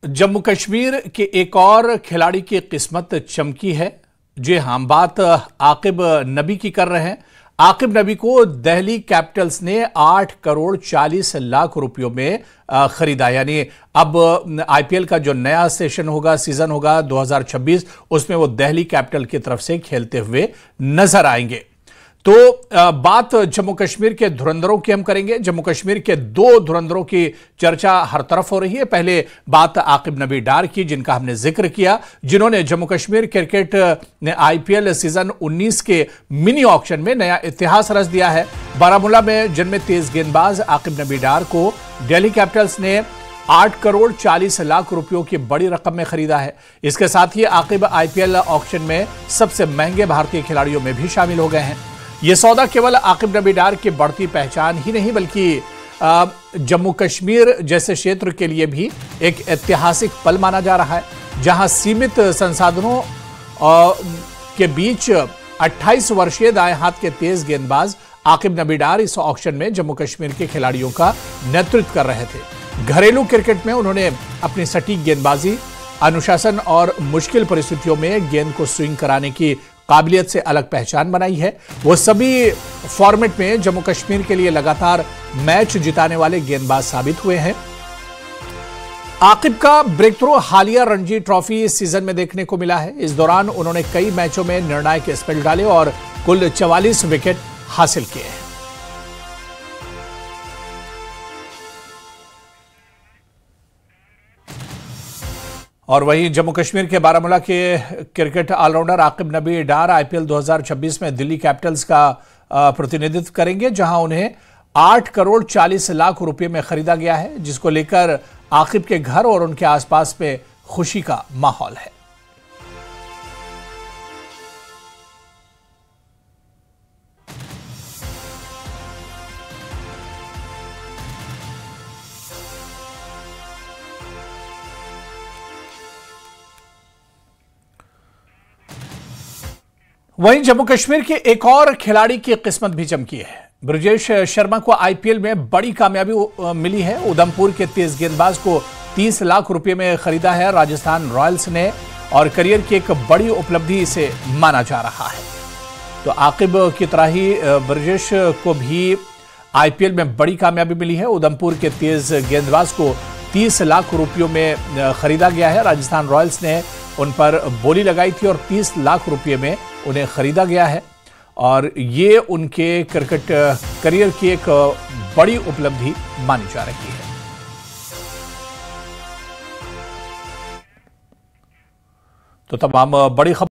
जम्मू कश्मीर के एक और खिलाड़ी की किस्मत चमकी है। जी हां, बात आकिब नबी की कर रहे हैं। आकिब नबी को दिल्ली कैपिटल्स ने 8 करोड़ 40 लाख रुपयों में खरीदा। यानी अब आईपीएल का जो नया सीजन होगा 2026, उसमें वो दिल्ली कैपिटल की तरफ से खेलते हुए नजर आएंगे। तो बात जम्मू कश्मीर के धुरंधरों की हम करेंगे। जम्मू कश्मीर के दो धुरंधरों की चर्चा हर तरफ हो रही है। पहले बात आकिब नबी डार की, जिनका हमने जिक्र किया, जिन्होंने जम्मू कश्मीर क्रिकेट ने आईपीएल सीजन 19 के मिनी ऑक्शन में नया इतिहास रच दिया है। बारामूला में जन्मे तेज गेंदबाज आकिब नबी डार को दिल्ली कैपिटल्स ने 8 करोड़ 40 लाख रुपयों की बड़ी रकम में खरीदा है। इसके साथ ही आकिब आईपीएल ऑक्शन में सबसे महंगे भारतीय खिलाड़ियों में भी शामिल हो गए हैं। यह सौदा केवल आकिब नबी डार की बढ़ती पहचान ही नहीं, बल्कि जम्मू कश्मीर जैसे क्षेत्र के लिए भी एक ऐतिहासिक पल माना जा रहा है, जहां सीमित संसाधनों के बीच 28 वर्षीय दाएं हाथ के तेज गेंदबाज आकिब नबी डार इस ऑक्शन में जम्मू कश्मीर के खिलाड़ियों का नेतृत्व कर रहे थे। घरेलू क्रिकेट में उन्होंने अपनी सटीक गेंदबाजी, अनुशासन और मुश्किल परिस्थितियों में गेंद को स्विंग कराने की काबिलियत से अलग पहचान बनाई है। वो सभी फॉर्मेट में जम्मू कश्मीर के लिए लगातार मैच जिताने वाले गेंदबाज साबित हुए हैं। आकिब का ब्रेक थ्रू हालिया रणजी ट्रॉफी सीजन में देखने को मिला है। इस दौरान उन्होंने कई मैचों में निर्णायक स्पेल डाले और कुल 44 विकेट हासिल किए हैं। और वहीं जम्मू कश्मीर के बारामूला के क्रिकेट ऑलराउंडर आकिब नबी डार आईपीएल 2026 में दिल्ली कैपिटल्स का प्रतिनिधित्व करेंगे, जहां उन्हें 8 करोड़ 40 लाख रुपए में खरीदा गया है, जिसको लेकर आकिब के घर और उनके आसपास में खुशी का माहौल है। वहीं जम्मू कश्मीर के एक और खिलाड़ी की किस्मत भी चमकी है। ब्रजेश शर्मा को आईपीएल में बड़ी कामयाबी मिली है। उधमपुर के तेज गेंदबाज को 30 लाख रुपए में खरीदा है राजस्थान रॉयल्स ने, और करियर की एक बड़ी उपलब्धि इसे माना जा रहा है। तो आकिब की तरह ही ब्रजेश को भी आईपीएल में बड़ी कामयाबी मिली है। उधमपुर के तेज गेंदबाज को 30 लाख रुपयों में खरीदा गया है। राजस्थान रॉयल्स ने उन पर बोली लगाई थी और 30 लाख रुपए में उन्हें खरीदा गया है, और ये उनके क्रिकेट करियर की एक बड़ी उपलब्धि मानी जा रही है। तो तमाम बड़ी खबर